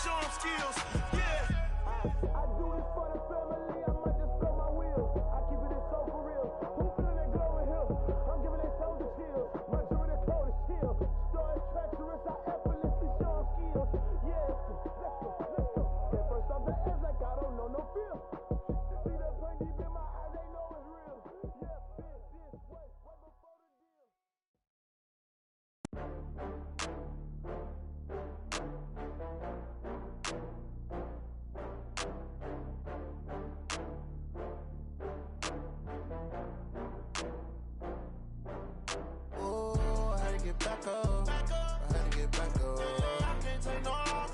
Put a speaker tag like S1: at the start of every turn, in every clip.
S1: show them skills. Yeah.
S2: I do this for the family, I might just spell my wheels. I keep it so for real. Who feeling that glowing hill? I'm giving it soldier chills. My jewelry the coldest chill. Story treacherous, I effortlessly show them skills. Yeah, let's go. Get first off the edge like I don't know no feel. See that pain deep in my eyes, they know it's real. Yeah, this way, right before the deal.
S1: Oh, I had to get back up. I had to get back up. I can't take no loss.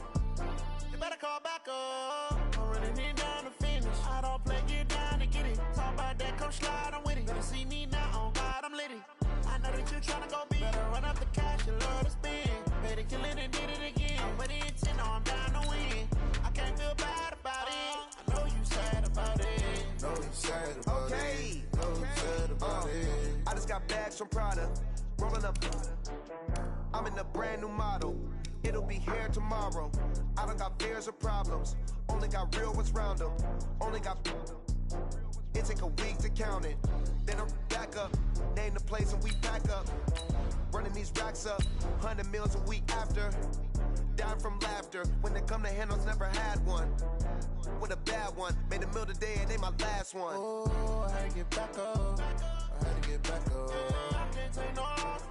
S1: You better call back up. I'm running in down to finish. I don't play, get down to get it. Talk about that, come slide, I'm with it. Better see me now, on God, I'm litty. I know that you tryna go big. Better run up the cash, you love to spend. Better kill it and did it again. But the intent, no, I'm down to win. I can't feel bad about it. I know you sad about it.
S3: Know you sad about it. Know you sad about it.
S4: I just got bags from Prada, rolling up. I'm in a brand new model. It'll be here tomorrow. I don't got fears or problems. Only got real ones round them. Only got. It take a week to count it. Then I'm back up. Name the place and we pack up. Running these racks up. 100 meals a week after. Dying from laughter. When they come to handles, never had one. With a bad one. Made a meal today and they my last one.
S1: Oh, I had to get back up. I had to get back up. I can't take no loss.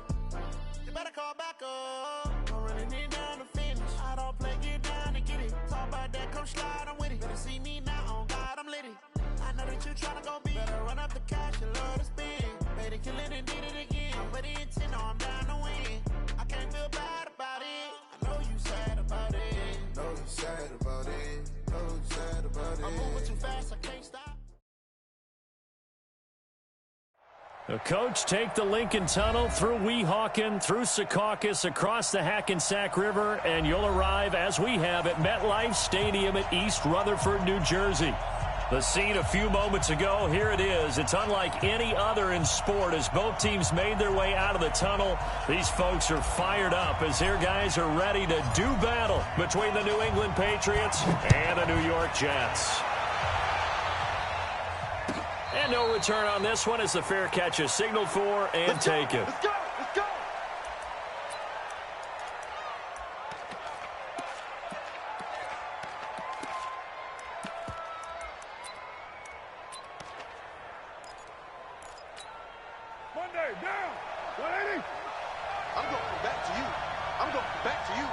S1: You better call back up. I'm running in down to finish. I don't play, get down to get it. Talk about that, come slide, I'm with it. Better see me now, on God, I'm litty. I know that you tryna go big. Better run up the cash, you love to spend. Made it, kill it, and did it again. But the intent, no, I'm down to win. I can't feel bad about it. I know you sad about it.
S3: Know you sad about it. Know you sad about it.
S1: I'm moving too fast, I can't stop.
S5: The coach take the Lincoln Tunnel through Weehawken, through Secaucus, across the Hackensack River, and you'll arrive, as we have, at MetLife Stadium at East Rutherford, New Jersey. The scene a few moments ago, here it is. It's unlike any other in sport as both teams made their way out of the tunnel. These folks are fired up as their guys are ready to do battle between the New England Patriots and the New York Jets. And no return on this one as the fair catch is signaled for and taken.
S2: Let's go! Let's go! Monday, down! 180!
S3: I'm going to come back to you. I'm going to come back to you.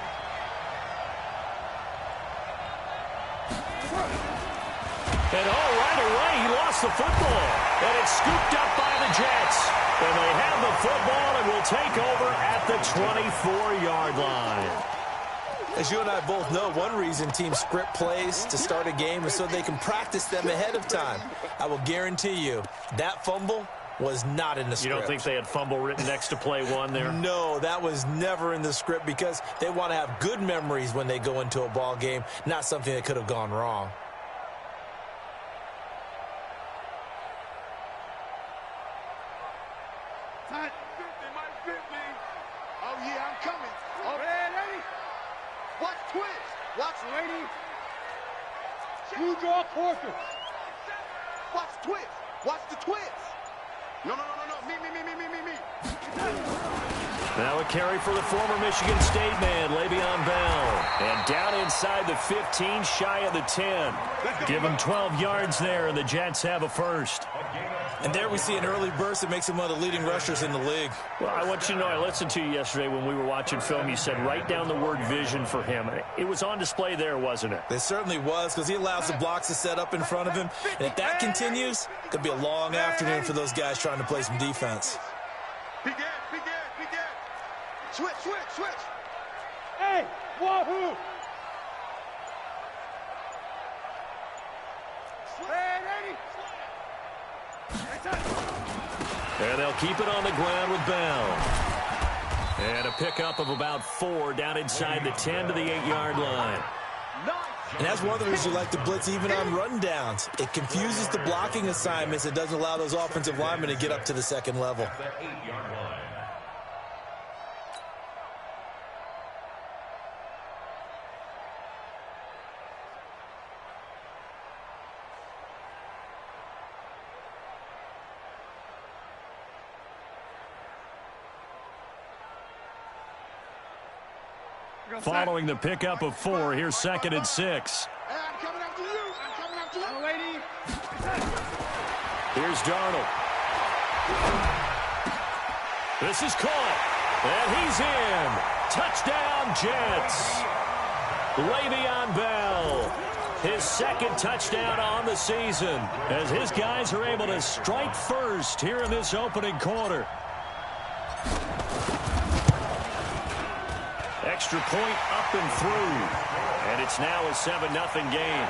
S5: And right away, he lost the football. And it's scooped up by the Jets. And they have the football and will take over at the 24-yard line.
S6: As you and I both know, one reason teams script plays to start a game is so they can practice them ahead of time. I will guarantee you that fumble was not in the script.
S5: You don't think they had fumble written next to play one there?
S6: No, that was never in the script because they want to have good memories when they go into a ball game, not something that could have gone wrong.
S2: Tight 50, Mike 50. Oh, yeah, I'm coming. Oh, ready? Watch twist. Watch lady. You draw quarter. Watch twist. Watch the twist. No. Me.
S5: Now a carry for the former Michigan State man, Le'Veon Bell. And down inside the 15, shy of the 10. Give him 12 yards there, and the Jets have a first.
S6: And there we see an early burst that makes him one of the leading rushers in the league.
S5: Well, I want you to know, I listened to you yesterday when we were watching film. You said write down the word vision for him. It was on display there, wasn't it?
S6: It certainly was, because he allows the blocks to set up in front of him. And if that continues, it could be a long afternoon for those guys trying to play some defense.
S2: Begin. Switch. Hey, wahoo!
S5: And they'll keep it on the ground with Bell. And a pickup of about 4 down inside the 10 to the 8-yard line.
S6: And that's one of the reasons you like to blitz even on rundowns. It confuses the blocking assignments. It doesn't allow those offensive linemen to get up to the second level.
S5: following the pickup of 4. Here's 2nd and 6.
S2: I'm coming after you. I'm coming after you. Lady.
S5: Here's Darnold. This is caught. And he's in. Touchdown, Jets. Le'Veon Bell. His 2nd touchdown on the season as his guys are able to strike first here in this opening quarter. Extra point up and through. And it's now a 7-0 game.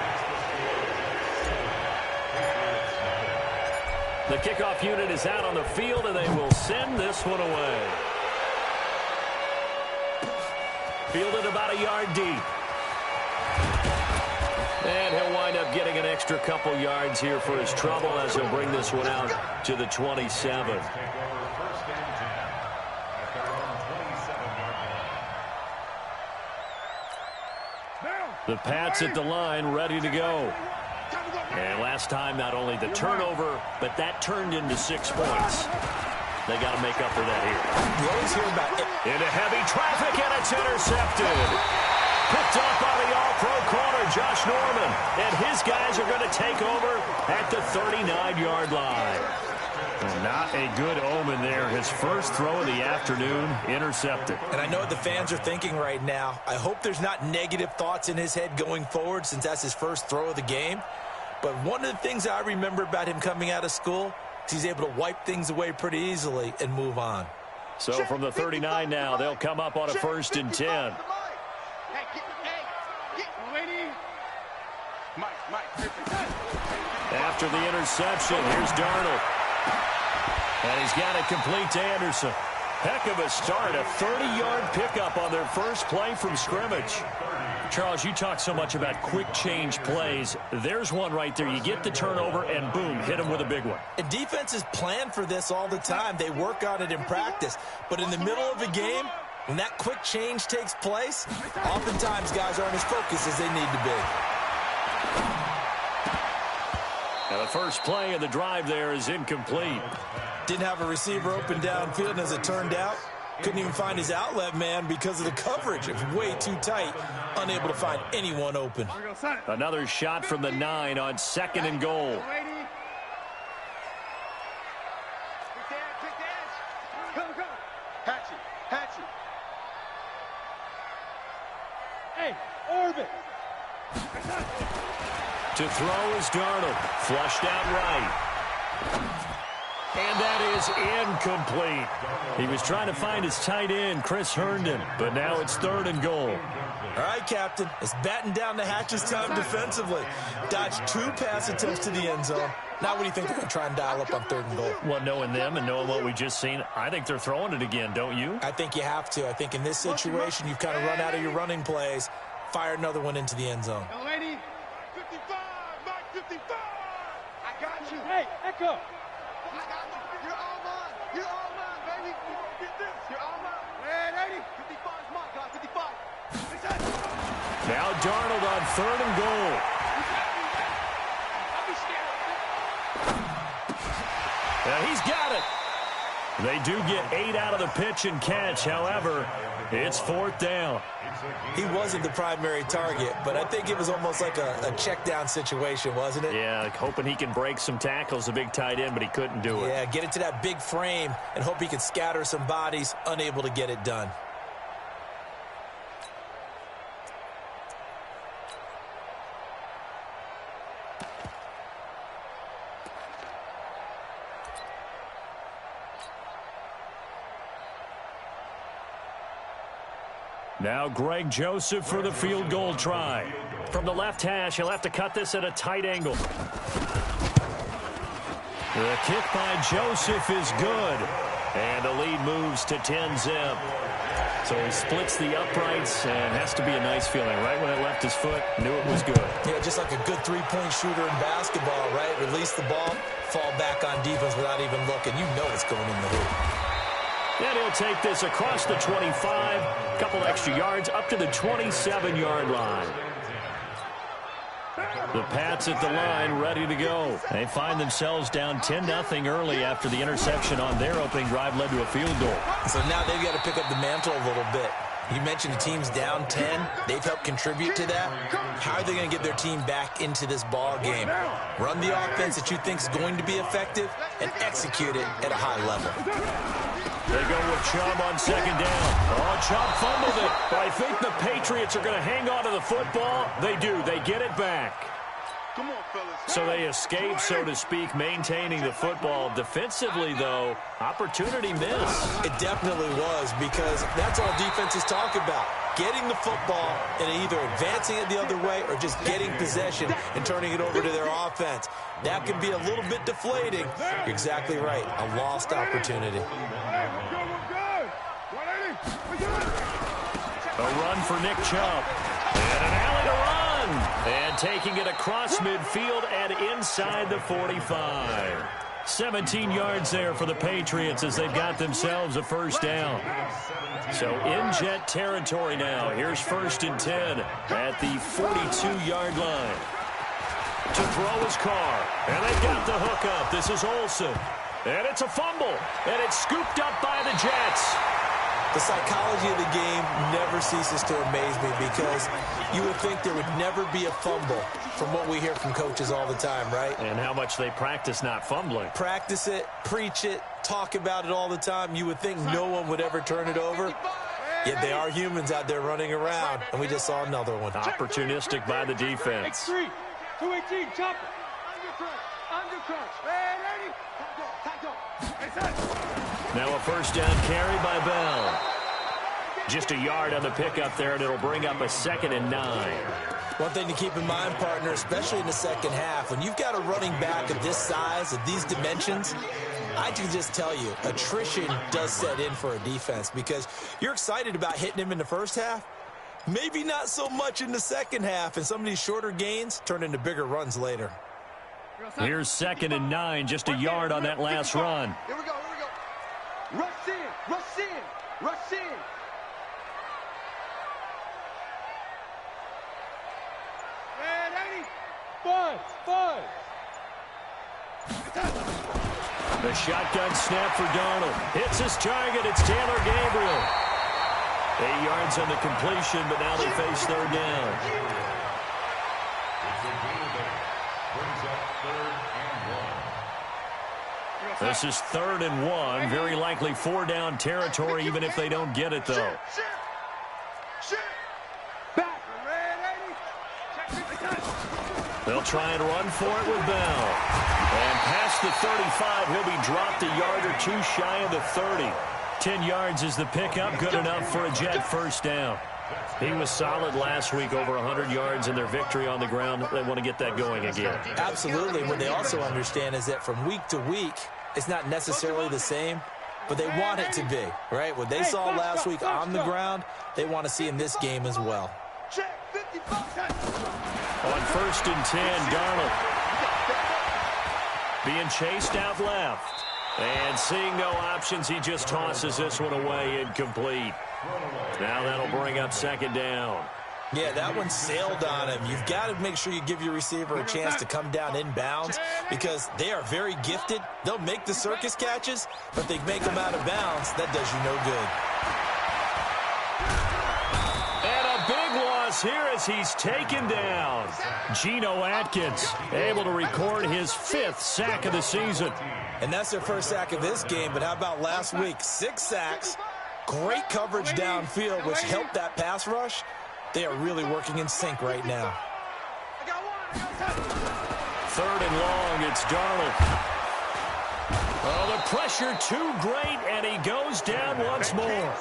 S5: The kickoff unit is out on the field, and they will send this one away. Fielded about a yard deep. And he'll wind up getting an extra couple yards here for his trouble as he'll bring this one out to the 27. The Pats at the line, ready to go. And last time, not only the turnover, but that turned into 6 points. They got to make up for that here.
S6: You always hear about it.
S5: Into heavy traffic, and it's intercepted. Picked up by the all-pro corner, Josh Norman. And his guys are going to take over at the 39-yard line. Well, not a good omen there. His first throw of the afternoon, intercepted.
S6: And I know what the fans are thinking right now. I hope there's not negative thoughts in his head going forward since that's his first throw of the game. But one of the things I remember about him coming out of school is he's able to wipe things away pretty easily and move on.
S5: So from the 39 now, they'll come up on a 1st and 10. After the interception, here's Darnold. And he's got it complete to Anderson. Heck of a start, a 30-yard pickup on their first play from scrimmage. Charles, you talk so much about quick change plays. There's one right there. You get the turnover, and boom, hit him with a big one.
S6: And defenses plan for this all the time. They work on it in practice. But in the middle of a game, when that quick change takes place, oftentimes guys aren't as focused as they need to be.
S5: Now the first play of the drive there is incomplete.
S6: Didn't have a receiver open downfield, and as it turned out, couldn't even find his outlet man because of the coverage. It was way too tight, unable to find anyone open.
S5: Another shot from the 9 on 2nd and goal.
S2: Hey, Orbit.
S5: To throw is Darnold. Flushed out right. And that is incomplete. He was trying to find his tight end, Chris Herndon, but now it's 3rd and goal.
S6: All right, Captain. It's batten down the hatches time defensively. Dodged 2 pass attempts to the end zone. Now what do you think they're going to try and dial up on 3rd and goal?
S5: Well, knowing them and knowing what we just seen, I think they're throwing it again, don't you?
S6: I think you have to. I think in this situation, you've kind of run out of your running plays. Fire another one into the end zone.
S2: Yo, lady. 55, Mike 55. I got you. Hey, Echo. I got you. You're all mine. You're all mine, baby. Get this. You're all mine. Man, 80. 55 is mine, guys. 55.
S5: Now Darnold on 3rd and goal. Now he's got it. They do get 8 out of the pitch and catch. However, it's 4th down.
S6: He wasn't the primary target, but I think it was almost like a check down situation, wasn't it?
S5: Yeah, like hoping he can break some tackles, a big tight end, but he couldn't do it.
S6: Yeah, get it to that big frame and hope he can scatter some bodies, unable to get it done.
S5: Now Greg Joseph for the field goal try. From the left hash, he'll have to cut this at a tight angle. The kick by Joseph is good. And the lead moves to 10-zip. So he splits the uprights and has to be a nice feeling. Right when it left his foot, knew it was good.
S6: Yeah, just like a good three-point shooter in basketball, right? Release the ball, fall back on defense without even looking. You know it's going in the hoop.
S5: And he'll take this across the 25, a couple extra yards up to the 27-yard line. The Pats at the line, ready to go. They find themselves down 10-0 early after the interception on their opening drive led to a field goal.
S6: So now they've got to pick up the mantle a little bit. You mentioned the team's down 10. They've helped contribute to that. How are they going to get their team back into this ball game? Run the offense that you think is going to be effective and execute it at a high level.
S5: They go with Chubb on second down. Oh, Chubb fumbled it. But I think the Patriots are going to hang on to the football. They do. They get it back. So they escape, so to speak, maintaining the football. Defensively, though, opportunity missed.
S6: It definitely was, because that's all defenses talk about. Getting the football and either advancing it the other way or just getting possession and turning it over to their offense. That can be a little bit deflating. You're exactly right. A lost opportunity.
S5: A run for Nick Chubb. And an alley to run. And taking it across midfield and inside the 45. 17 yards there for the Patriots as they've got themselves a first down. So in Jet territory now. Here's 1st and 10 at the 42-yard line. To throw his car. And they've got the hook up. This is Olsen. And it's a fumble. And it's scooped up by the Jets.
S6: The psychology of the game never ceases to amaze me, because you would think there would never be a fumble from what we hear from coaches all the time, right?
S5: And how much they practice not fumbling.
S6: Practice it, preach it, talk about it all the time. You would think no one would ever turn it over. Yet they are humans out there running around, and we just saw another one.
S5: Opportunistic by the defense.
S2: 218, chop it. Undercrunch. Man, 80. Tackle.
S5: Now a first down carry by Bell. Just a yard on the pickup there, and it'll bring up a 2nd and 9.
S6: One thing to keep in mind, partner, especially in the second half, when you've got a running back of this size, of these dimensions, I can just tell you, attrition does set in for a defense, because you're excited about hitting him in the first half. Maybe not so much in the second half, and some of these shorter gains turn into bigger runs later.
S5: Here's 2nd and 9, just a yard on that last run.
S2: Here we go. Rush in. Man, 80. Five.
S5: The shotgun snap for Darnold. Hits his target. It's Taylor Gabriel. 8 yards on the completion, but now they face 3rd down. This is 3rd and 1. Very likely 4-down territory, even if they don't get it, though. They'll try and run for it with Bell. And past the 35, he'll be dropped a yard or two shy of the 30. 10 yards is the pickup, good enough for a Jet first down. He was solid last week, over 100 yards in their victory on the ground. They want to get that going again.
S6: Absolutely. What they also understand is that from week to week, it's not necessarily the same, but they want it to be, right? What they saw last week on the ground, they want to see in this game as well.
S5: On 1st and 10, Darnold being chased out left. And seeing no options, he just tosses this one away, incomplete. Now that'll bring up 2nd down.
S6: Yeah, that one sailed on him. You've got to make sure you give your receiver a chance to come down inbounds, because they are very gifted. They'll make the circus catches, but they make them out of bounds. That does you no good.
S5: And a big loss here as he's taken down. Geno Atkins able to record his 5th sack of the season.
S6: And that's their first sack of this game, but how about last week? 6 sacks, great coverage downfield, which helped that pass rush. They are really working in sync right now.
S5: 3rd and long, it's Darnold. Oh, the pressure too great, and he goes down once more.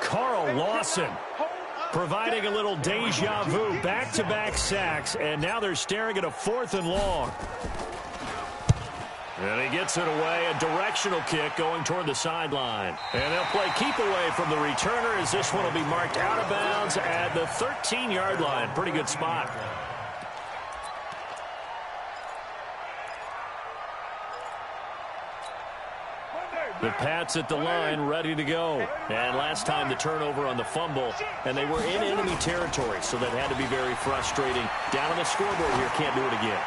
S5: Carl Lawson providing a little deja vu, back-to-back sacks, and now they're staring at a 4th and long. And he gets it away, a directional kick going toward the sideline. And they'll play keep away from the returner, as this one will be marked out of bounds at the 13-yard line. Pretty good spot. The Pats at the line, ready to go. And last time the turnover on the fumble, and they were in enemy territory, so that had to be very frustrating. Down on the scoreboard here, can't do it again.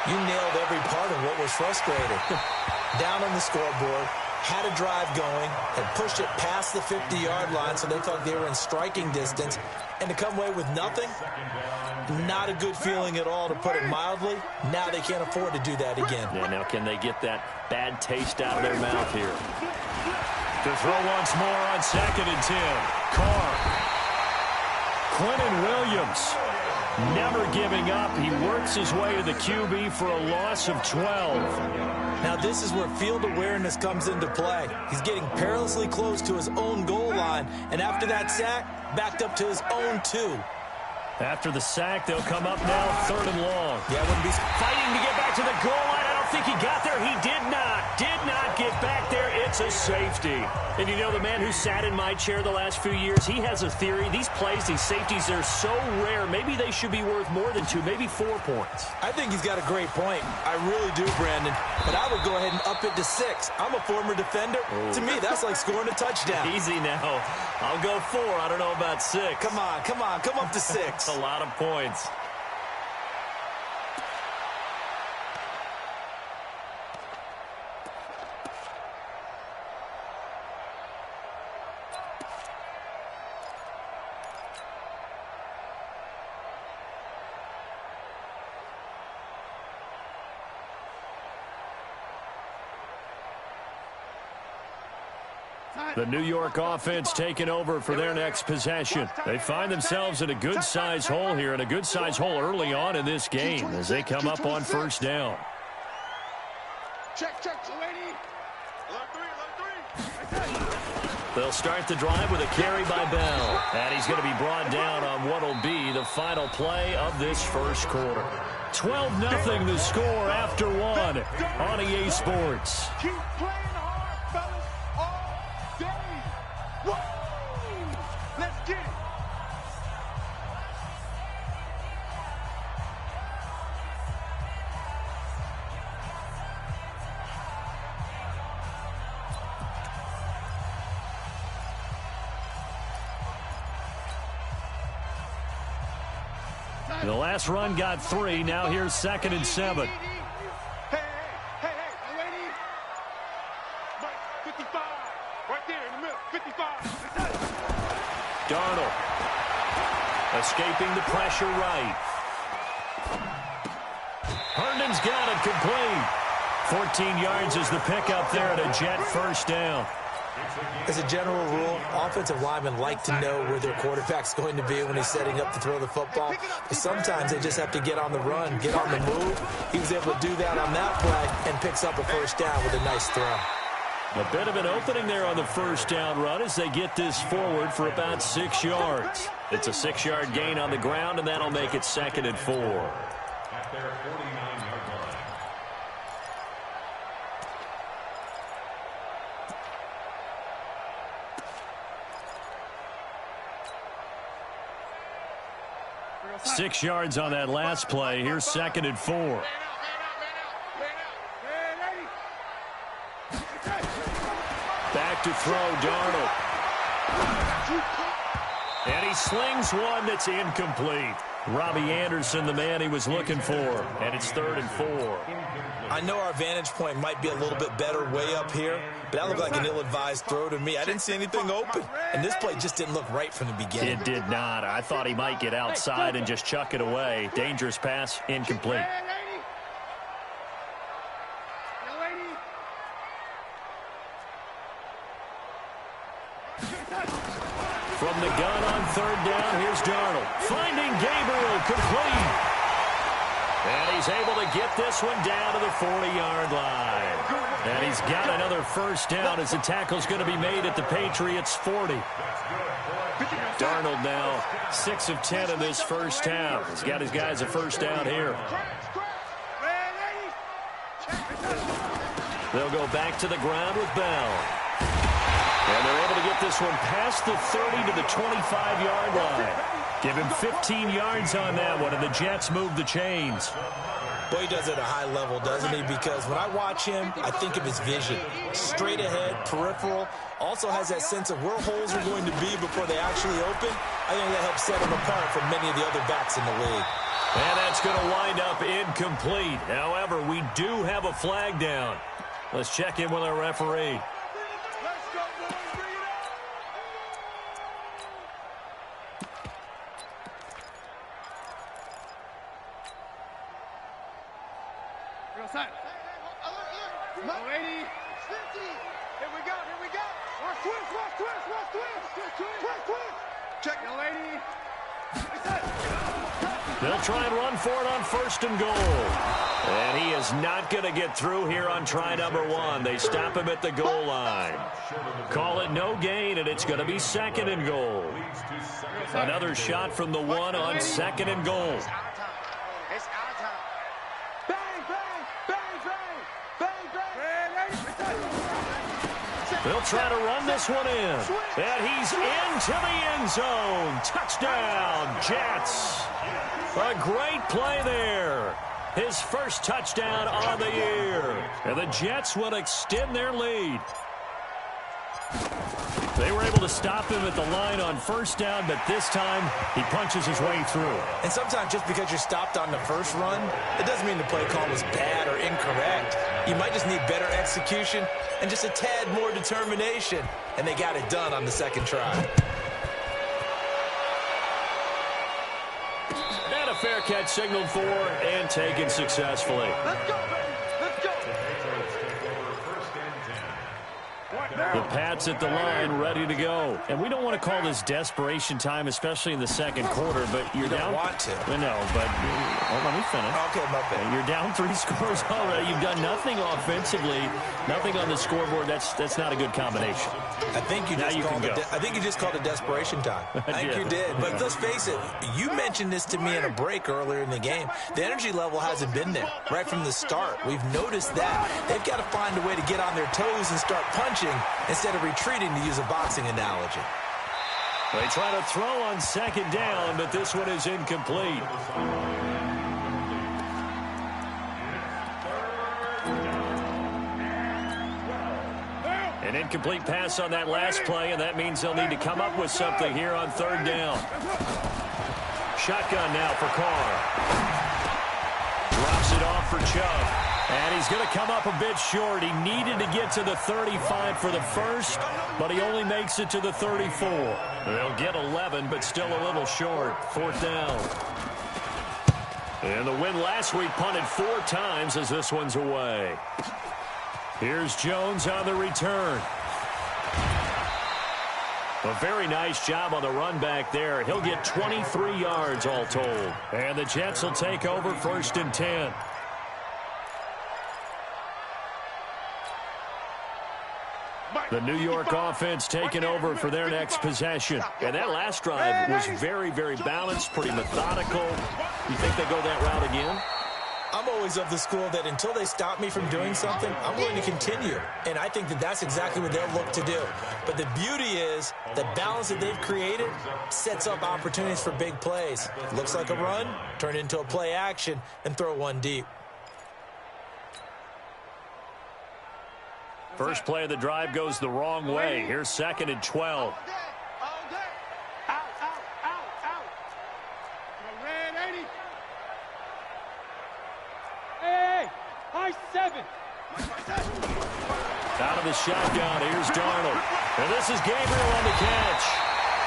S6: You nailed every part of what was frustrating. Down on the scoreboard, had a drive going, had pushed it past the 50-yard line so they felt they were in striking distance, and to come away with nothing, not a good feeling at all, to put it mildly. Now they can't afford to do that again.
S5: Yeah, now can they get that bad taste out of their mouth here? To throw once more on 2nd and 10. Carr. Quentin Williams never giving up. He works his way to the QB for a loss of 12.
S6: Now this is where field awareness comes into play. He's getting perilously close to his own goal line, and after that sack, backed up to his own 2.
S5: After the sack, they'll come up now 3rd and long.
S6: Yeah, wouldn't be
S5: fighting to get back to the goal line. I don't think he got there. He did not get back there. It's a safety. And you know, the man who sat in my chair the last few years, he has a theory. These plays, these safeties, they're so rare. Maybe they should be worth more than 2, maybe 4 points.
S6: I think he's got a great point. I really do, Brandon. But I would go ahead and up it to 6. I'm a former defender. Oh. To me, that's like scoring a touchdown.
S5: Easy now. I'll go 4. I don't know about 6.
S6: Come on. Come up to 6.
S5: A lot of points. The New York offense taking over for their next possession. They find themselves in a good-sized hole here, and a good-sized hole early on in this game as they come up on 1st down.
S2: Check.
S5: They'll start the drive with a carry by Bell. And he's going to be brought down on what will be the final play of this first quarter. 12-0 the score after 1 on EA Sports.
S2: Keep playing hard, fellas, all day. Woo! Let's get it.
S5: The last run got 3. Now here's 2nd and 7.
S2: Hey, lady. 55. Right there in the middle. 55.
S5: Darnold escaping the pressure right. Herndon's got it complete. 14 yards is the pickup there at a Jet 1st down.
S6: As a general rule, offensive linemen like to know where their quarterback's going to be when he's setting up to throw the football. But sometimes they just have to get on the run, get on the move. He was able to do that on that play and picks up a 1st down with a nice throw.
S5: A bit of an opening there on the 1st down run as they get this forward for about 6 yards. It's a 6-yard gain on the ground, and that'll make it 2nd and 4.
S7: At their 49-yard line.
S5: Six yards on that last play. Here's 2nd and 4. Back to throw, Darnold. And he slings one that's incomplete. Robbie Anderson, the man he was looking for. And it's 3rd and 4.
S6: I know our vantage point might be a little bit better way up here, but that looked like an ill-advised throw to me. I didn't see anything open, and this play just didn't look right from the beginning.
S5: It did not. I thought he might get outside and just chuck it away. Dangerous pass, incomplete. From the gun on 3rd down, here's Darnold. Finding Gabriel, complete. And he's able to get this one down to the 40-yard line. And he's got another 1st down as the tackle's going to be made at the Patriots' 40. Darnold now 6 of 10 in this 1st half. He's got his guys a 1st down here. They'll go back to the ground with Bell. And they're able to get this one past the 30 to the 25-yard line. Give him 15 yards on that one, and the Jets move the chains.
S6: Boy, he does it at a high level, doesn't he? Because when I watch him, I think of his vision. Straight ahead, peripheral. Also has that sense of where holes are going to be before they actually open. I think that helps set him apart from many of the other backs in the league.
S5: And that's going to wind up incomplete. However, we do have a flag down. Let's check in with our referee.
S2: Lady. Here we go. Watch twist. Check the lady.
S5: They'll try and run for it on 1st and goal. And he is not going to get through here on try number 1. They stop him at the goal line. Call it no gain, and it's going to be 2nd and goal. Another shot from the 1 on 2nd and goal.
S2: It's our time. Bang.
S5: They'll try to run this one in. And he's into the end zone. Touchdown, Jets. A great play there. His first touchdown on the year. And the Jets will extend their lead. They were able to stop him at the line on 1st down, but this time he punches his way through.
S6: And sometimes just because you're stopped on the first run, it doesn't mean the play call was bad or incorrect. You might just need better execution and just a tad more determination. And they got it done on the 2nd try.
S5: And a fair catch signaled for and taken successfully.
S2: Let's go, baby. Let's go.
S5: The Pats at the line, ready to go. And we don't want to call this desperation time, especially in the 2nd quarter, but you're down.
S6: You don't want to.
S5: No, but let me finish.
S6: Okay, my bad.
S5: You're down 3 scores already. You've done nothing offensively, nothing on the scoreboard. That's not a good combination.
S6: I think you just called it desperation time. I think you did. But let's face it, you mentioned this to me in a break earlier in the game. The energy level hasn't been there right from the start. We've noticed that. They've got to find a way to get on their toes and start punching instead of retreating, to use a boxing analogy.
S5: They try to throw on 2nd down, but this one is incomplete. An incomplete pass on that last play, and that means they'll need to come up with something here on 3rd down. Shotgun now for Carr. Drops it off for Chubb. And he's going to come up a bit short. He needed to get to the 35 for the first, but he only makes it to the 34. They'll get 11, but still a little short. 4th down. And the win last week punted 4 times as this one's away. Here's Jones on the return. A very nice job on the run back there. He'll get 23 yards all told. And the Jets will take over 1st and 10. The New York offense taking over for their next possession. And that last drive was very, very balanced, pretty methodical. You think they go that route again?
S6: I'm always of the school that until they stop me from doing something, I'm willing to continue. And I think that that's exactly what they'll look to do. But the beauty is the balance that they've created sets up opportunities for big plays. Looks like a run, turn into a play action, and throw one deep.
S5: First play of the drive goes the wrong way. Here's 2nd and 12. Out of the shotgun, here's Darnold. And this is Gabriel on the catch.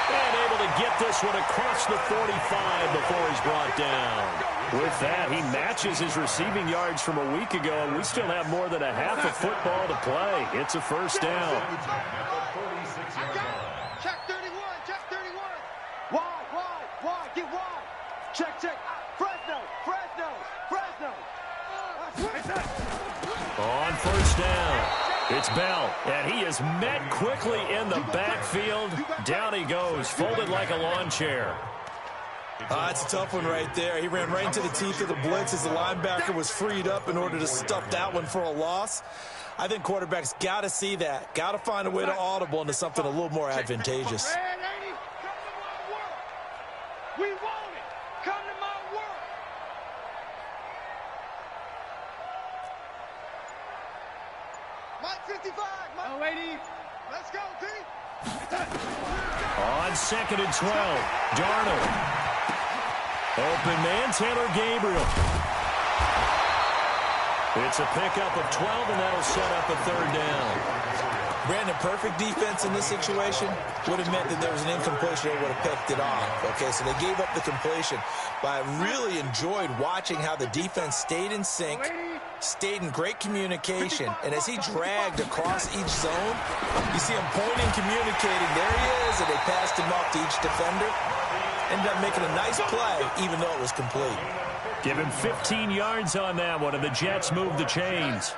S5: And able to get this one across the 45 before he's brought down. With that, he matches his receiving yards from a week ago, and we still have more than a half of football to play. It's a 1st down.
S2: Check 31. Wide. Get wide. Check. Fresno.
S5: On 1st down, it's Bell, and he is met quickly in the backfield. Down he goes, folded like a lawn chair.
S6: That's a tough one right there. He ran right into the teeth of the blitz as the linebacker was freed up in order to stuff that one for a loss. I think quarterbacks got to see that. Got to find a way to audible into something a little more advantageous.
S2: We want it. Come to my work. Mike 55. Oh, lady. Let's go, T.
S5: On 2nd and 12, Darnold. Open man, Taylor Gabriel. It's a pickup of 12, and that'll set up a 3rd down.
S6: Brandon, perfect defense in this situation would have meant that there was an incompletion. They would have picked it off. Okay, so they gave up the completion. But I really enjoyed watching how the defense stayed in sync, stayed in great communication, and as he dragged across each zone, you see him pointing, communicating. There he is, and they passed him off to each defender. Ended up making a nice play, even though it was complete.
S5: Give him 15 yards on that one, and the Jets move the chains.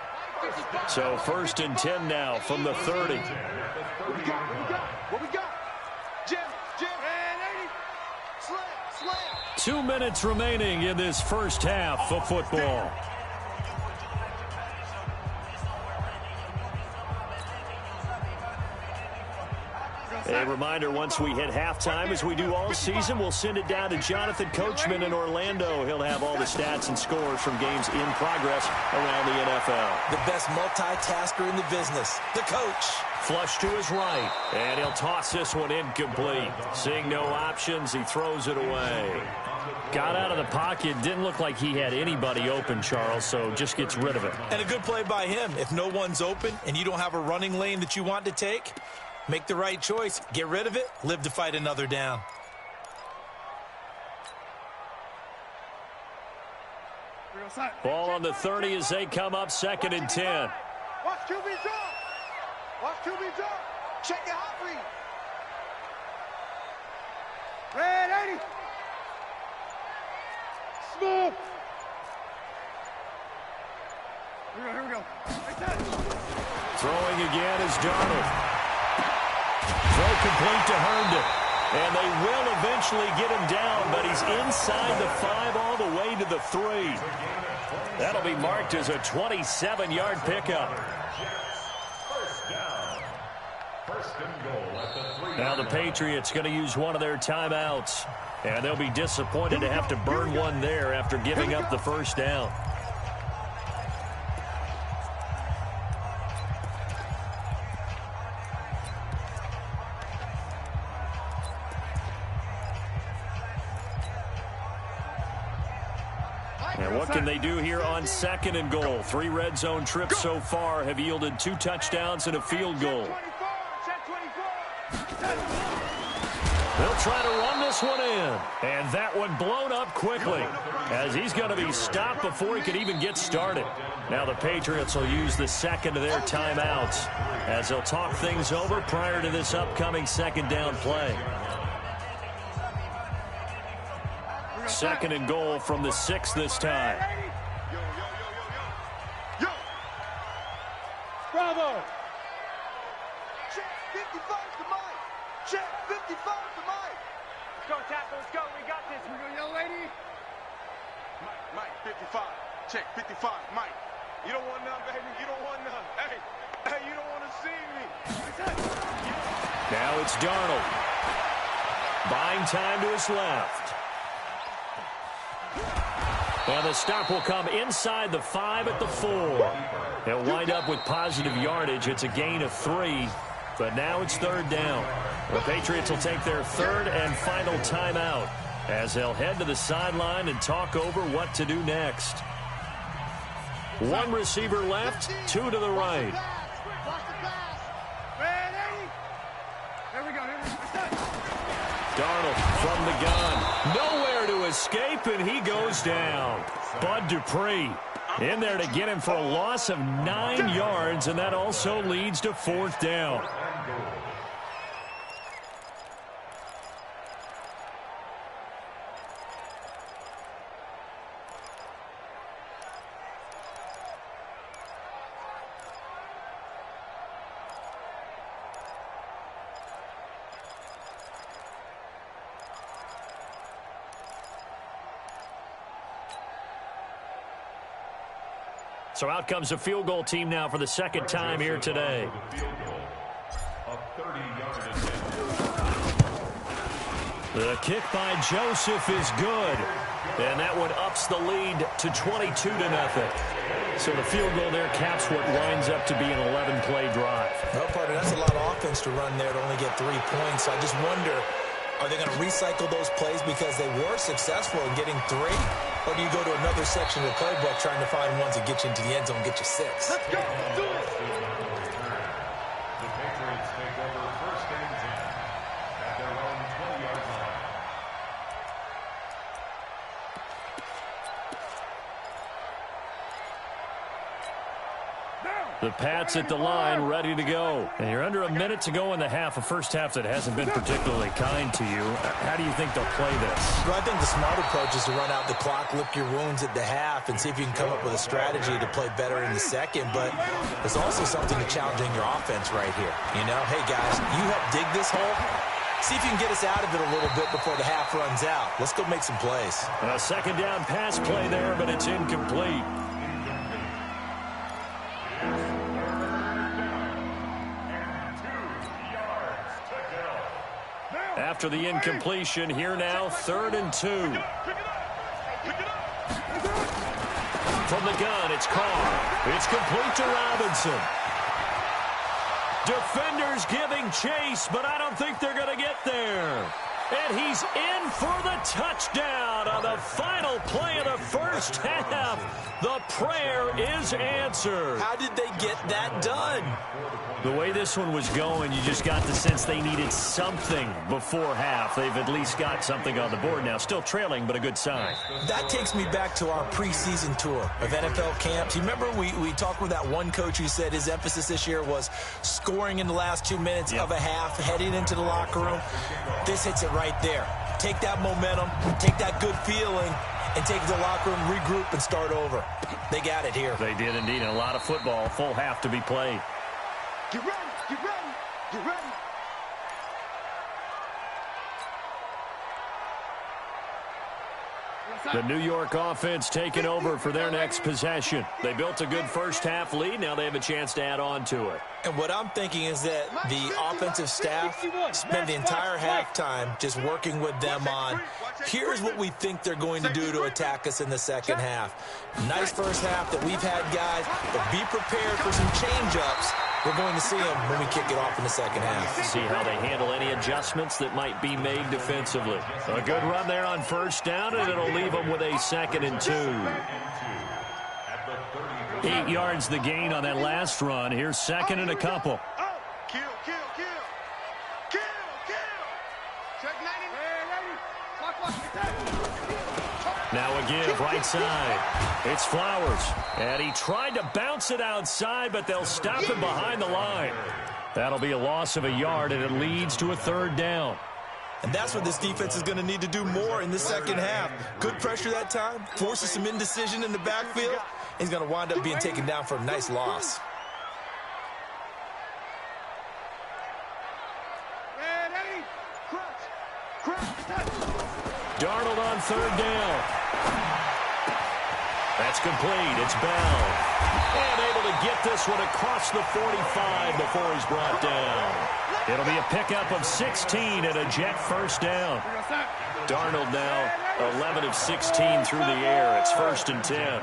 S5: So 1st and 10 now from the 30.
S2: What we got? Jim, and 80. Slam.
S5: 2 minutes remaining in this first half of football. A reminder, once we hit halftime, as we do all season, we'll send it down to Jonathan Coachman in Orlando. He'll have all the stats and scores from games in progress around the NFL.
S6: The best multitasker in the business, the coach.
S5: Flush to his right, and he'll toss this one incomplete. Seeing no options, he throws it away. Got out of the pocket, didn't look like he had anybody open, Charles, so just gets rid of it.
S6: And a good play by him. If no one's open and you don't have a running lane that you want to take, make the right choice. Get rid of it. Live to fight another down.
S5: Ball on the 30 as they come up 2nd and 10.
S2: Watch QB drop. Check your hot read. Red 80. Smooth. Here we go.
S5: Throwing again is Darnold. Throw complete to Herndon. And they will eventually get him down, but he's inside the 5 all the way to the 3. That'll be marked as a 27-yard pickup. Now the Patriots going to use one of their timeouts. And they'll be disappointed to have to burn one there after giving up the first down. And what can they do here on 2nd and goal? 3 red zone trips so far have yielded 2 touchdowns and a field goal. They'll try to run this one in. And that one blown up quickly as he's going to be stopped before he can even get started. Now the Patriots will use the second of their timeouts as they'll talk things over prior to this upcoming 2nd down play. 2nd and goal from the 6 this time.
S2: Yo. Bravo. Check 55 to Mike. Check 55 to Mike. Let's go, tackle. Let's go. We got this. We go, young lady. Mike, 55. Check 55. Mike. You don't want none, baby. You don't want none. Hey, you don't want to see me.
S5: Now it's Darnold. Buying time to his left. And the stop will come inside the 5 at the 4. They'll wind up with positive yardage. It's a gain of 3, but now it's 3rd down. The Patriots will take their 3rd and final timeout as they'll head to the sideline and talk over what to do next. 1 receiver left, 2 to the right. Darnold from the gun. Nowhere to escape, and he goes down. Bud Dupree in there to get him for a loss of 9 yards, and that also leads to 4th down. So out comes a field goal team now for the 2nd time here today. The kick by Joseph is good. And that one ups the lead to 22-0. So the field goal there caps what winds up to be an 11-play drive.
S6: Well, partner, that's a lot of offense to run there to only get 3 points. I just wonder, are they going to recycle those plays because they were successful in getting 3? Or do you go to another section of the playbook trying to find ones that get you into the end zone and get you 6?
S2: Let's go. Do it.
S7: The Patriots take over 1st and 10 at their own 20-yard line.
S5: The Pats at the line, ready to go. And you're under a minute to go in the half, a first half that hasn't been particularly kind to you. How do you think they'll play this?
S6: Well, I think the smart approach is to run out the clock, lick your wounds at the half, and see if you can come up with a strategy to play better in the second. But there's also something to challenging your offense right here. You know, hey, guys, you help dig this hole. See if you can get us out of it a little bit before the half runs out. Let's go make some plays.
S5: A second down pass play there, but it's incomplete. After the incompletion, here now, 3rd and 2. From the gun, it's Carr. It's complete to Robinson. Defenders giving chase, but I don't think they're going to get there. And he's in for the touchdown on the final play of the first half. The prayer is answered.
S6: How did they get that done?
S5: The way this one was going, you just got the sense they needed something before half. They've at least got something on the board now. Still trailing, but a good sign.
S6: That takes me back to our preseason tour of NFL camps. You remember we talked with that one coach who said his emphasis this year was scoring in the last 2 minutes of a half, heading into the locker room. This hits it right there. Take that momentum, take that good feeling, and take it to the locker room, regroup, and start over. They got it here.
S5: They did indeed. And a lot of football, full half to be played.
S2: Get ready, get ready, get ready.
S5: The New York offense taking over for their next possession. They built a good first half lead. Now they have a chance to add on to it.
S6: And what I'm thinking is that the offensive staff spend the entire halftime just working with them on, here's what we think they're going to do to attack us in the second half. Nice first half that we've had, guys, but be prepared for some change-ups. We're going to see them when we kick it off in the second half.
S5: See how they handle any adjustments that might be made defensively. A good run there on first down, and it'll leave them with a 2nd and 2. 8 yards the gain on that last run. Here's 2nd and a couple.
S2: Kill, kill, kill. Kill, kill. Check 90.
S5: Now a give, right side. It's Flowers. And he tried to bounce it outside, but they'll stop him behind the line. That'll be a loss of a yard, and it leads to a 3rd down.
S6: And that's what this defense is going to need to do more in the second half. Good pressure that time, forces some indecision in the backfield. He's going to wind up being taken down for a nice loss.
S5: Darnold on 3rd down. That's complete. It's Bell. And able to get this one across the 45 before he's brought down. It'll be a pickup of 16 and a Jet first down. Darnold now 11 of 16 through the air. It's 1st and 10.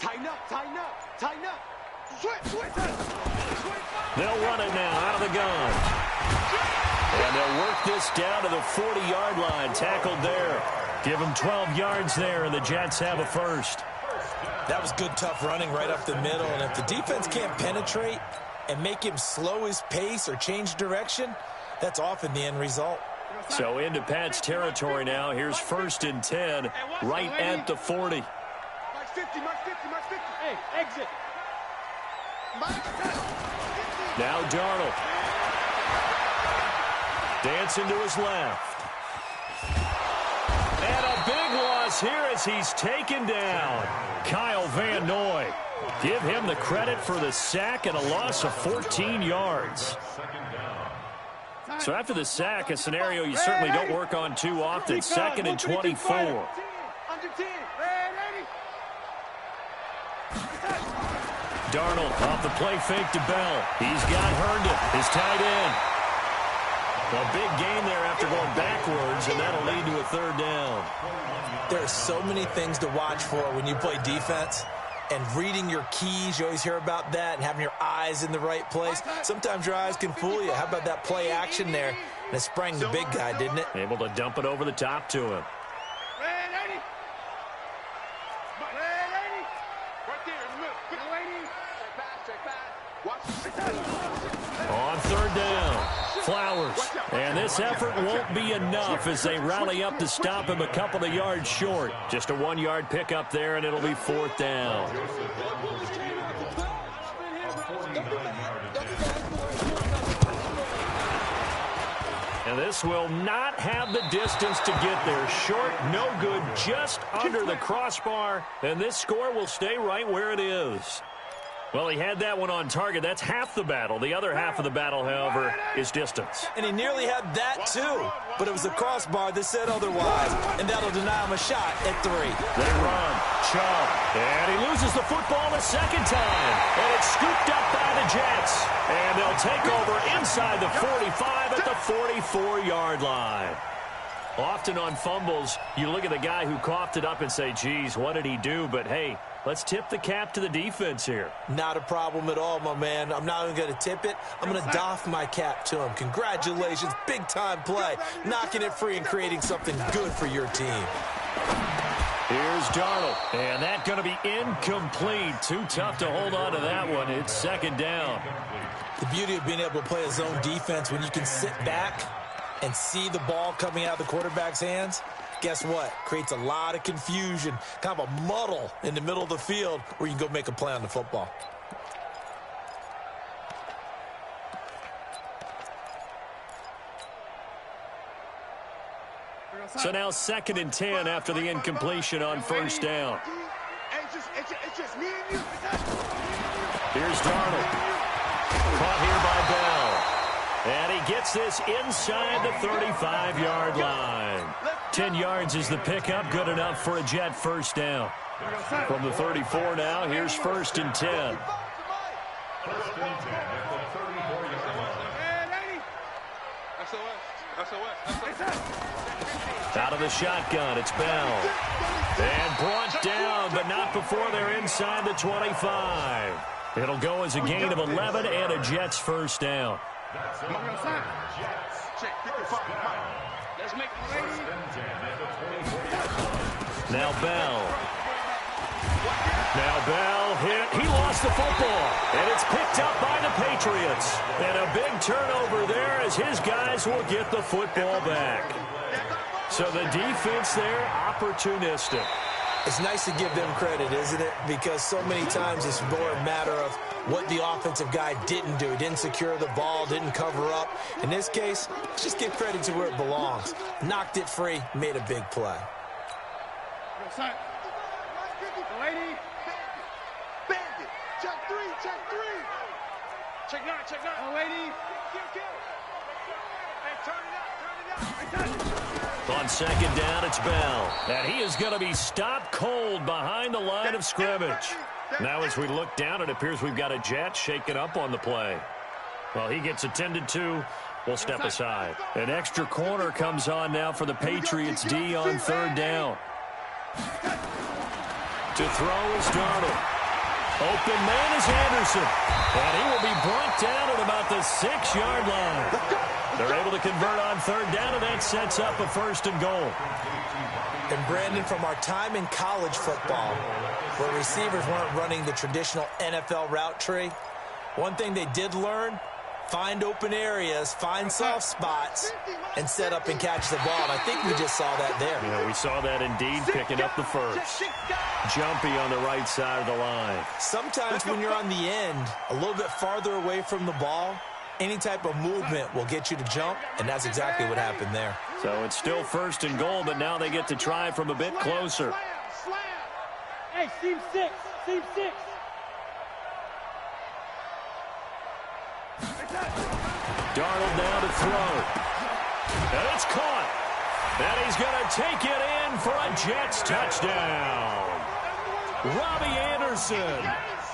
S2: Tighten up, tighten up, tighten up.
S5: They'll run it now out of the gun. And they'll work this down to the 40-yard line. Tackled there. Give them 12 yards there, and the Jets have a first.
S6: That was good, tough running right up the middle. And if the defense can't penetrate and make him slow his pace or change direction, that's often the end result.
S5: So into Pat's territory now. Here's 1st and 10, right at the 40.
S2: Mark 50, Mark 50, Mark 50. Hey, exit.
S5: Now Darnold. Dancing to his left. And a big loss here as he's taken down. Kyle Van Noy. Give him the credit for the sack and a loss of 14 yards. So after the sack, a scenario you certainly don't work on too often. 2nd and 24.
S2: Under 10.
S5: Darnold off the play fake to Bell. He's got Herndon, his tight end. A big gain there after going backwards, and that'll lead to a 3rd down.
S6: There are so many things to watch for when you play defense. And reading your keys, you always hear about that, and having your eyes in the right place. Sometimes your eyes can fool you. How about that play action there? And it sprang the big guy, didn't it?
S5: Able to dump it over the top to him. On 3rd down, Flowers. And this effort won't be enough as they rally up to stop him a couple of yards short. Just a 1-yard pickup there, and it'll be 4th down. And this will not have the distance to get there. Short, no good, just under the crossbar. And this score will stay right where it is. Well, he had that one on target. That's half the battle. The other half of the battle, however, is distance.
S6: And he nearly had that, too. But it was the crossbar that said otherwise. And that'll deny him a shot at 3.
S5: They run. Chubb. And he loses the football the second time. And it's scooped up by the Jets. And they'll take over inside the 45 at the 44-yard line. Often on fumbles, you look at the guy who coughed it up and say, geez, what did he do? But, hey, let's tip the cap to the defense here.
S6: Not a problem at all, my man. I'm not even going to tip it. I'm going to doff my cap to him. Congratulations. Big-time play. Knocking it free and creating something good for your team.
S5: Here's Darnold. And that's going to be incomplete. Too tough to hold on to that one. It's 2nd down.
S6: The beauty of being able to play a zone defense when you can sit back and see the ball coming out of the quarterback's hands, guess what? Creates a lot of confusion, kind of a muddle in the middle of the field where you can go make a play on the football.
S5: So now 2nd and 10 after the incompletion on 1st down. Here's Darnold. Caught here by Bell. And he gets this inside the 35-yard line. 10 yards is the pickup. Good enough for a Jet 1st down. From the 34 now, here's 1st and 10.
S7: 1st and 10 at the 34-yard line.
S5: Out of the shotgun, it's Bell. And brought down, but not before they're inside the 25. It'll go as a gain of 11 and a Jets 1st down. Now Bell. Now Bell hit. He lost the football. And it's picked up by the Patriots. And a big turnover there as his guys will get the football back. So the defense there, opportunistic.
S6: It's nice to give them credit, isn't it? Because so many times it's more a matter of what the offensive guy didn't do. He didn't secure the ball, didn't cover up. In this case, let's just give credit to where it belongs. Knocked it free, made a big play.
S5: On 2nd down, it's Bell. And he is going to be stopped cold behind the line of scrimmage. Now as we look down, it appears we've got a Jet shaken up on the play. Well, he gets attended to. We'll step aside. An extra corner comes on now for the Patriots D on 3rd down. To throw is Darnold. Open man is Anderson. And he will be brought down at about the 6-yard line. They're able to convert on 3rd down, and that sets up a 1st and goal.
S6: And Brandon, from our time in college football, where receivers weren't running the traditional NFL route tree, one thing they did learn, find open areas, find soft spots, and set up and catch the ball. And I think we just saw that there.
S5: Yeah, we saw that indeed, picking up the 1st. Jumpy on the right side of the line.
S6: Sometimes when you're on the end, a little bit farther away from the ball, any type of movement will get you to jump, and that's exactly what happened there.
S5: So it's still 1st and goal, but now they get to try from a bit closer.
S2: Hey, seam 6. Seam 6.
S5: Darnold now to throw. And it's caught. And he's going to take it in for a Jets touchdown. Robbie Anderson.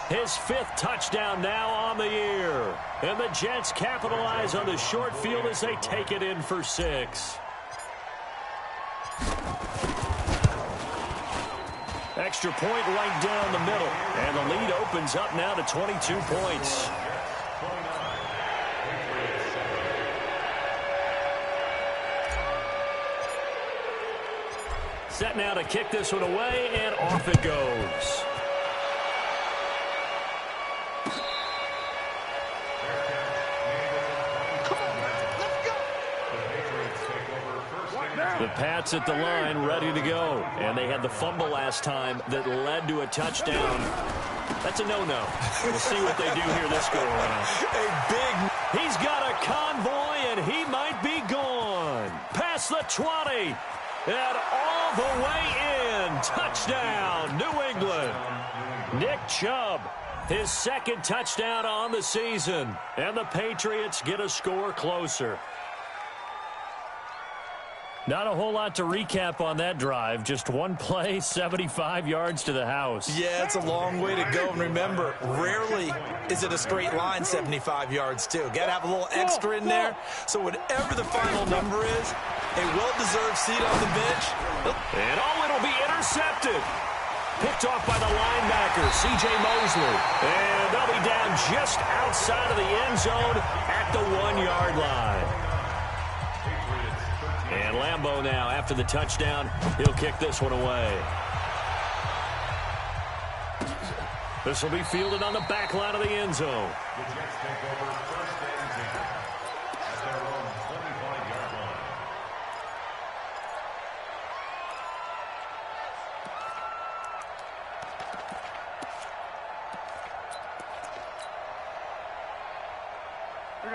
S5: His 5th touchdown now on the year. And the Jets capitalize on the short field as they take it in for 6. Extra point right down the middle. And the lead opens up now to 22 points. Set now to kick this one away, and off it goes. The Pats at the line, ready to go. And they had the fumble last time that led to a touchdown. That's a no-no. We'll see what they do here this go-around. He's got a convoy, and he might be gone. Past the 20, and all the way in. Touchdown, New England. Nick Chubb, his second touchdown on the season. And the Patriots get a score closer. Not a whole lot to recap on that drive. Just one play, 75 yards to the house.
S6: Yeah, it's a long way to go. And remember, rarely is it a straight line 75 yards, too. Got to have a little extra in there. So whatever the final number is, a well-deserved seat on the bench.
S5: And it'll be intercepted. Picked off by the linebacker, C.J. Mosley. And they'll be down just outside of the end zone at the 1-yard line. And Lambeau now, after the touchdown, he'll kick this one away. This will be fielded on the back line of the end zone.
S7: The Jets take over first and 10 at their own 25-yard line.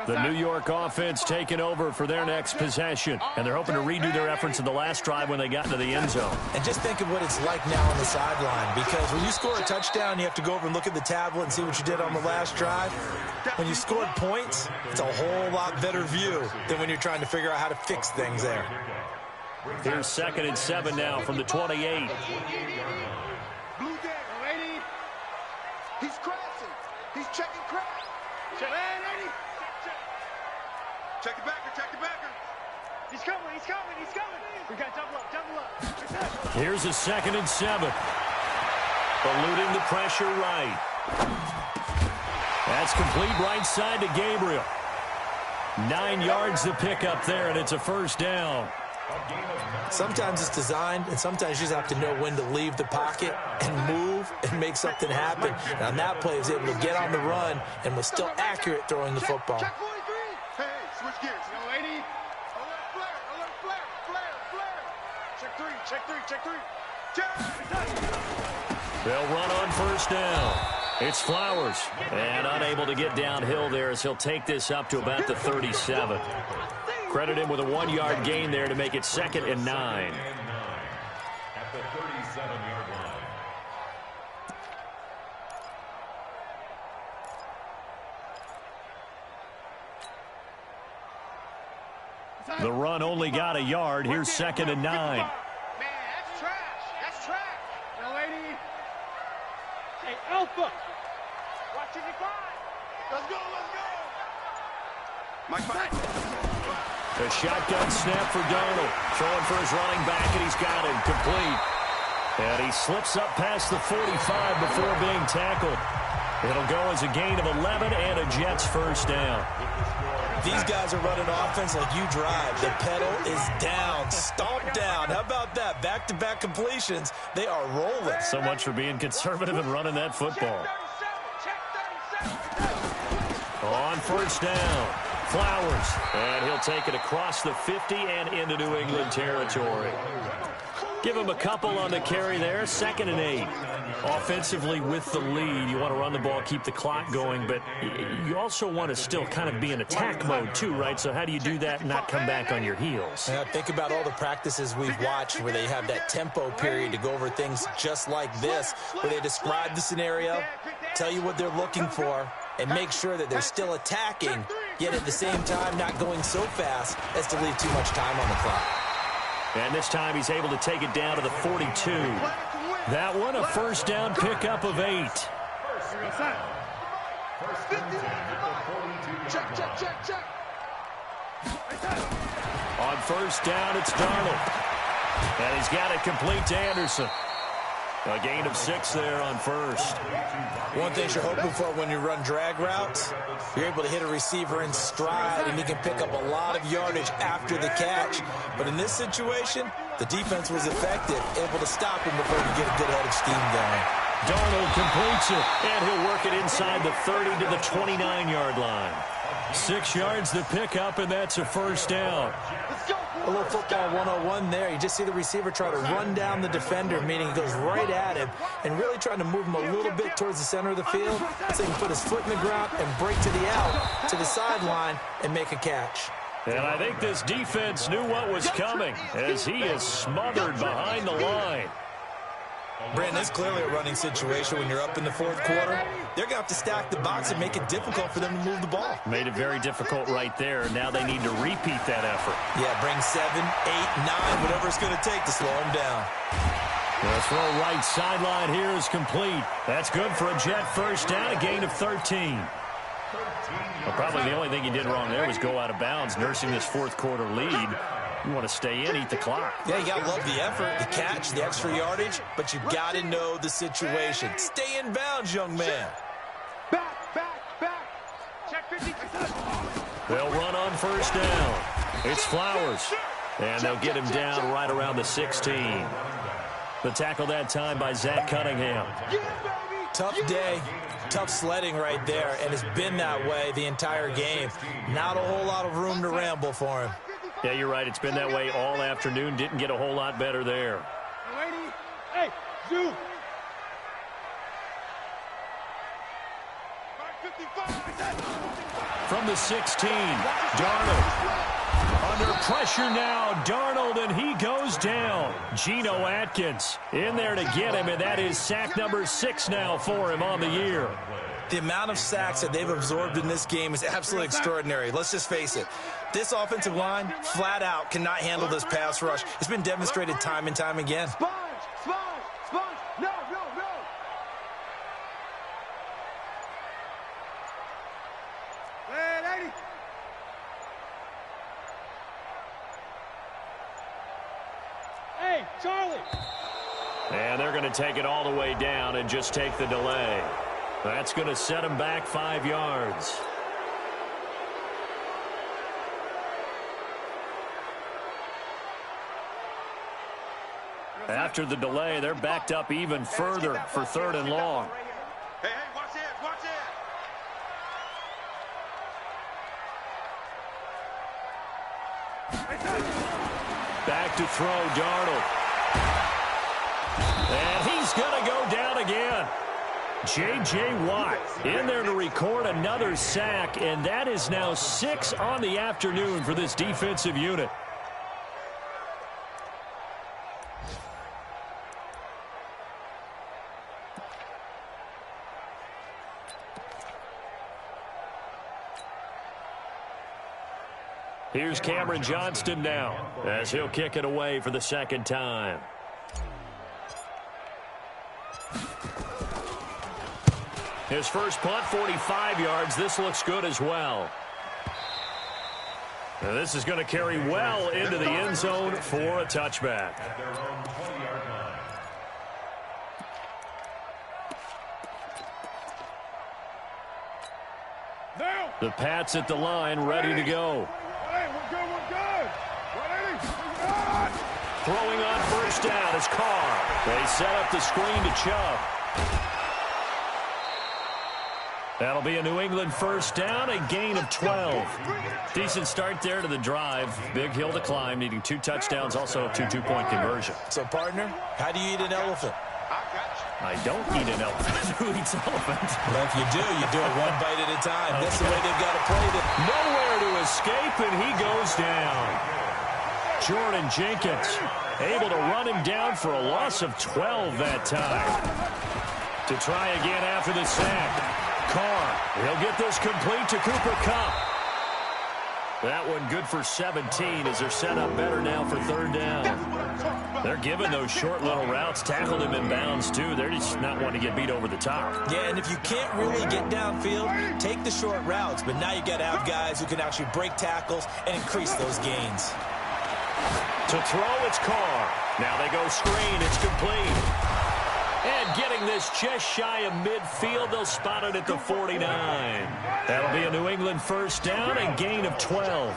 S5: The New York offense taking over for their next possession. And they're hoping to redo their efforts in the last drive when they got into the end zone.
S6: And just think of what it's like now on the sideline, because when you score a touchdown, you have to go over and look at the tablet and see what you did on the last drive. When you scored points, it's a whole lot better view than when you're trying to figure out how to fix things there.
S5: Here's 2nd and 7 now from the 28.
S2: Blue Dagger, lady. He's crashing. He's checking crash. Check, lady. Check the backer, check the backer. He's coming, he's coming, he's coming. We got double up, double up.
S5: Here's a 2nd and 7. Eluding the pressure right. That's complete right side to Gabriel. 9 yards to pick up there, and it's a first down.
S6: Sometimes it's designed, and sometimes you just have to know when to leave the pocket and move and make something happen. And on that play, he was able to get on the run and was still accurate throwing the football.
S2: Check 43. Hey, switch gears. Yo, lady. Alert flare, flare. Check three.
S5: They'll run on first down. It's Flowers. And unable to get downhill there as he'll take this up to about the 37. Credit him with a 1-yard gain there to make it 2nd and 9.
S7: At the 37-yard line.
S5: The run only got a yard. Here's 2nd and 9.
S2: Man, that's trash. Yo, lady. Hey, Alpha. Watch it fly. Let's go. Mike,
S5: A shotgun snap for Darnold. Throwing for his running back, and he's got him complete. And he slips up past the 45 before being tackled. It'll go as a gain of 11 and a Jets first down.
S6: These guys are running offense like you drive. The pedal is down, stomped down. How about that? Back-to-back completions. They are rolling.
S5: So much for being conservative and running that football. On first down, Flowers. And he'll take it across the 50 and into New England territory. Give him a couple on the carry there. 2nd and 8. Offensively with the lead, you want to run the ball, keep the clock going, but you also want to still kind of be in attack mode too, right? So how do you do that and not come back on your heels?
S6: Yeah, think about all the practices we've watched where they have that tempo period to go over things just like this, where they describe the scenario, tell you what they're looking for, and make sure that they're still attacking, yet at the same time not going so fast as to leave too much time on the clock.
S5: And this time he's able to take it down to the 42. That one, a first down pickup of 8.
S2: Check.
S5: On first down, it's Darnold. And he's got it complete to Anderson. A gain of 6 there on first.
S6: One thing you're hoping for when you run drag routes, you're able to hit a receiver in stride, and he can pick up a lot of yardage after the catch. But in this situation, the defense was effective, able to stop him before he get a good head of steam going.
S5: Darnold completes it, and he'll work it inside the 30 to the 29-yard line. 6 yards to pick up, and that's a first down.
S2: Let's go, boys.
S6: A little football 101 there. You just see the receiver try to run down the defender, meaning he goes right at him and really trying to move him a little bit towards the center of the field so he can put his foot in the ground and break to the out, to the sideline, and make a catch.
S5: And I think this defense knew what was coming as he is smothered behind the line.
S6: Brandon, it's clearly a running situation when you're up in the fourth quarter. They're going to have to stack the box and make it difficult for them to move the ball.
S5: Made it very difficult right there. Now they need to repeat that effort.
S6: Yeah, bring 7, 8, 9, whatever it's going to take to slow them down.
S5: The throw right sideline here is complete. That's good for a Jet first down, a gain of 13. Well, probably the only thing he did wrong there was go out of bounds, nursing this fourth quarter lead. You want to stay in, eat the clock.
S6: Yeah, you got to love the effort, the catch, the extra yardage, but you got to know the situation. Stay in bounds, young man.
S2: Back. Check 50.
S5: They'll run on first down. It's Flowers. And they'll get him down right around the 16. The tackle that time by Zach Cunningham.
S6: Tough day, tough sledding right there, and it's been that way the entire game. Not a whole lot of room to ramble for him.
S5: Yeah, you're right. It's been that way all afternoon. Didn't get a whole lot better there.
S2: Hey, Zoo.
S5: From the 16, Darnold. Under pressure now, Darnold, and he goes down. Geno Atkins in there to get him, and that is sack number 6 now for him on the year.
S6: The amount of sacks that they've absorbed in this game is absolutely extraordinary. Let's just face it. This offensive line, flat out, cannot handle this pass rush. It's been demonstrated time and time again.
S2: Sponge. No. Lady. Hey, Charlie.
S5: And they're going to take it all the way down and just take the delay. That's going to set him back 5 yards. After the delay, they're backed up even further for 3rd and long.
S2: Hey, watch it.
S5: Back to throw, Darnold. And he's going to go down again. J.J. Watt in there to record another sack, and that is now 6 on the afternoon for this defensive unit. Here's Cameron Johnston now as he'll kick it away for the second time. His first punt, 45 yards. This looks good as well. Now this is going to carry well into the end zone for a touchback. The Pats at the line, ready to go.
S2: We're good.
S5: Throwing on first down is Carr. They set up the screen to Chubb. That'll be a New England first down, a gain of 12. Decent start there to the drive. Big hill to climb, needing 2 touchdowns, also a 2 two-point conversion.
S6: So, partner, how do you eat an elephant?
S5: I don't eat an elephant. Who eats elephant?
S6: Well, if you do it one bite at a time. Okay. That's the way they've got to play it.
S5: Nowhere to escape, and he goes down. Jordan Jenkins able to run him down for a loss of 12 that time. To try again after the sack. Carr, he'll get this complete to Cooper Kupp. That one good for 17 as they're set up better now for 3rd down. They're giving those short little routes, tackled him in bounds too. They're just not wanting to get beat over the top.
S6: Yeah, and if you can't really get downfield, take the short routes. But now you got to have guys who can actually break tackles and increase those gains.
S5: To throw, it's Carr. Now they go screen, it's complete. And getting this just shy of midfield, they'll spot it at the 49. That'll be a New England first down and gain of 12.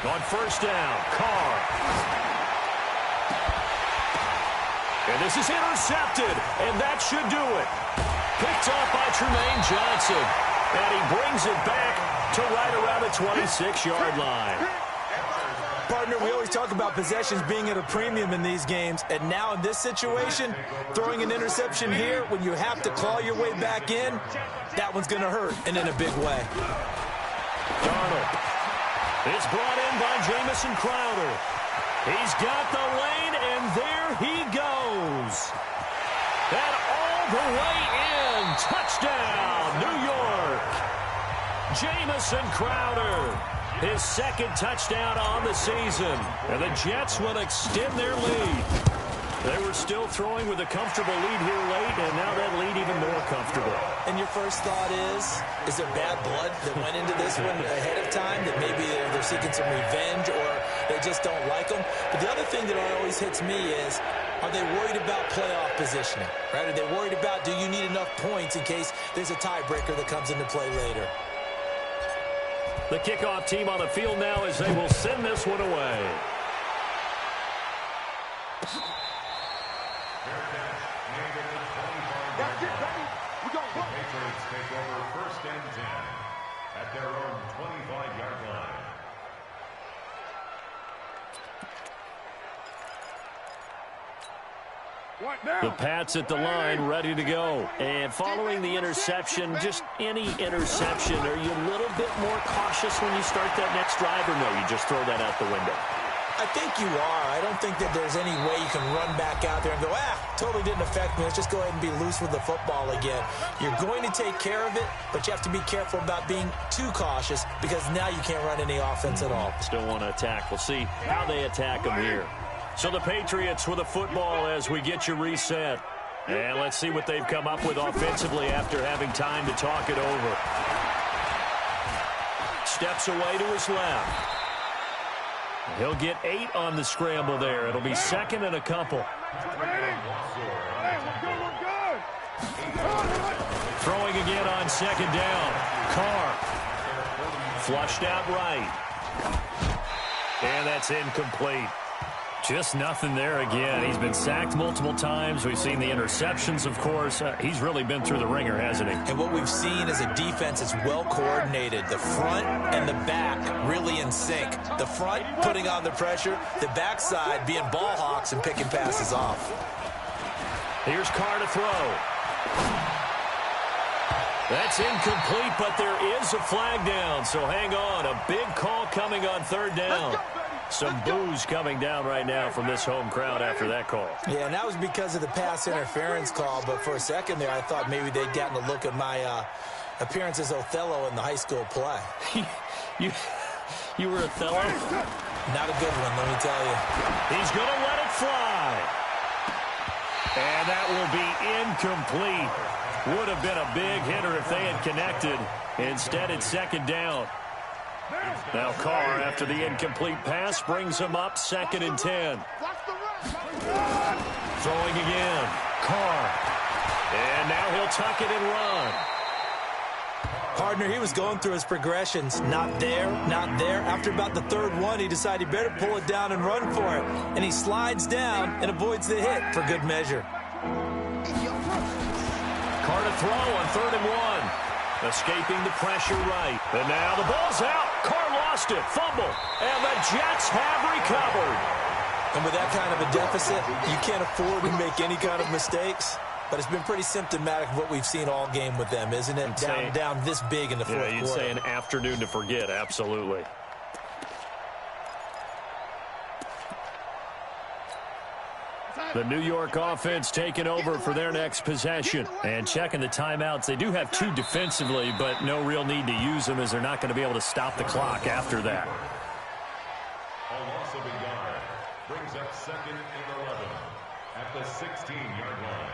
S5: On first down, Carr. And this is intercepted, and that should do it. Picked off by Tremaine Johnson. And he brings it back to right around the 26-yard line.
S6: Partner, we always talk about possessions being at a premium in these games, and now in this situation, throwing an interception here when you have to claw your way back in, that one's going to hurt, and in a big way.
S5: Darnold. It's brought in by Jamison Crowder. He's got the lane, and there he goes. And all the way in. Touchdown, New York. Jamison Crowder. His second touchdown on the season. And the Jets will extend their lead. They were still throwing with a comfortable lead here late, and now that lead even more comfortable.
S6: And your first thought is there bad blood that went into this one ahead of time, that maybe they're seeking some revenge or they just don't like them? But the other thing that always hits me is, are they worried about playoff positioning? Right? Are they worried about, do you need enough points in case there's a tiebreaker that comes into play later?
S5: The kickoff team on the field now as they will send this one away.
S7: Patriots take over 1st and 10 at their own 25-yard line.
S5: The Pats at the line, ready to go. And following the interception, just any interception, are you a little bit more cautious when you start that next drive, or no, you just throw that out the window?
S6: I think you are. I don't think that there's any way you can run back out there and go, totally didn't affect me. Let's just go ahead and be loose with the football again. You're going to take care of it, but you have to be careful about being too cautious because now you can't run any offense at all.
S5: Still want to attack. We'll see how they attack them here. So the Patriots with a football as we get you reset. And let's see what they've come up with offensively after having time to talk it over. Steps away to his left. He'll get 8 on the scramble there. It'll be second and a couple. Throwing again on second down. Carr. Flushed out right. And that's incomplete. Just nothing there again. He's been sacked multiple times. We've seen the interceptions, of course. He's really been through the ringer, hasn't he?
S6: And what we've seen is a defense that's well coordinated. The front and the back really in sync. The front putting on the pressure. The backside being ball hawks and picking passes off.
S5: Here's Carr to throw. That's incomplete, but there is a flag down. So hang on. A big call coming on third down. Some boos coming down right now from this home crowd after that call.
S6: Yeah, and that was because of the pass interference call. But for a second there, I thought maybe they'd gotten a look at my appearance as Othello in the high school play.
S5: You were Othello?
S6: Not a good one, let me tell you.
S5: He's going to let it fly. And that will be incomplete. Would have been a big hitter if they had connected. Instead, it's second down. Now Carr, after the incomplete pass, brings him up second and 10. Throwing again. Carr. And now he'll tuck it and run.
S6: Partner, he was going through his progressions. Not there, not there. After about the third one, he decided he better pull it down and run for it. And he slides down and avoids the hit for good measure.
S5: Carr to throw on 3rd and 1. Escaping the pressure right. And now the ball's out. Carr lost it. Fumble. And the Jets have recovered.
S6: And with that kind of a deficit, you can't afford to make any kind of mistakes. But it's been pretty symptomatic of what we've seen all game with them, isn't it? Down this big in the fourth quarter.
S5: Yeah, you'd say an afternoon to forget. Absolutely. The New York offense taking over for their next possession. And checking the timeouts. They do have 2 defensively, but no real need to use them as they're not going to be able to stop the clock after that.
S7: A loss of a yard brings up 2nd and 11 at the 16-yard line.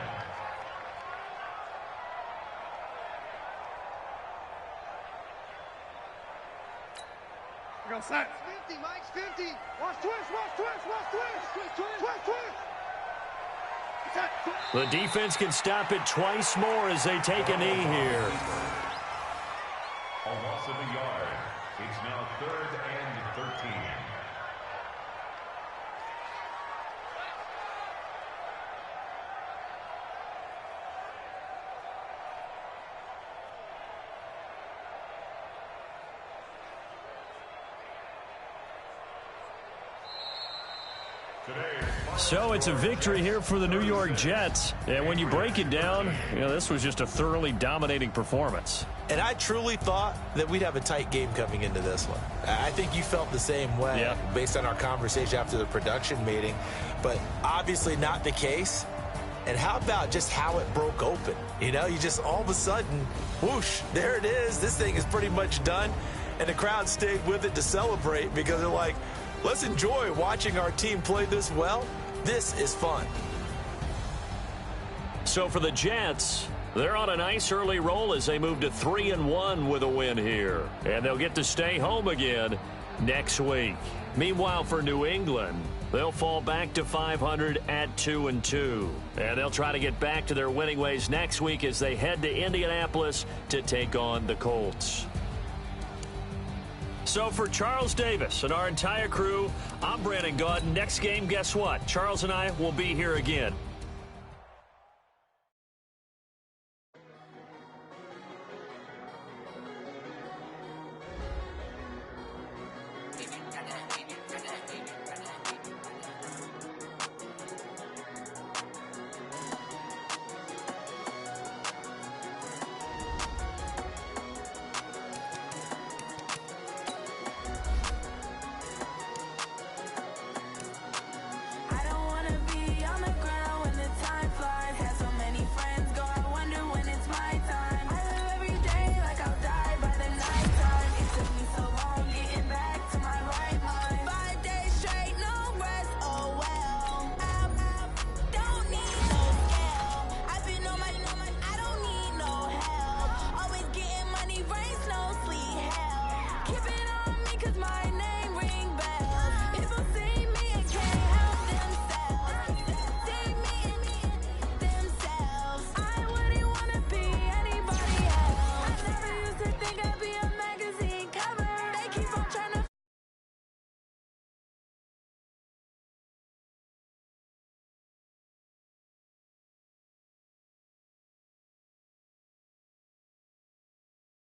S2: Go set. 50, Mike's 50. Watch twist, watch twist, watch twist. Twist, twist.
S5: The defense can stop it twice more as they take a knee here.
S7: A loss of a yard. It's now 3rd and 13.
S5: So it's a victory here for the New York Jets. And when you break it down, this was just a thoroughly dominating performance.
S6: And I truly thought that we'd have a tight game coming into this one. I think you felt the same way based on our conversation after the production meeting. But obviously not the case. And how about just how it broke open? You just all of a sudden, whoosh, there it is. This thing is pretty much done. And the crowd stayed with it to celebrate because they're like, let's enjoy watching our team play this well. This is fun.
S5: So for the Jets, they're on a nice early roll as they move to 3-1 with a win here. And they'll get to stay home again next week. Meanwhile, for New England, they'll fall back to 500 at 2-2. And they'll try to get back to their winning ways next week as they head to Indianapolis to take on the Colts. So for Charles Davis and our entire crew, I'm Brandon Gaudin. Next game, guess what? Charles and I will be here again.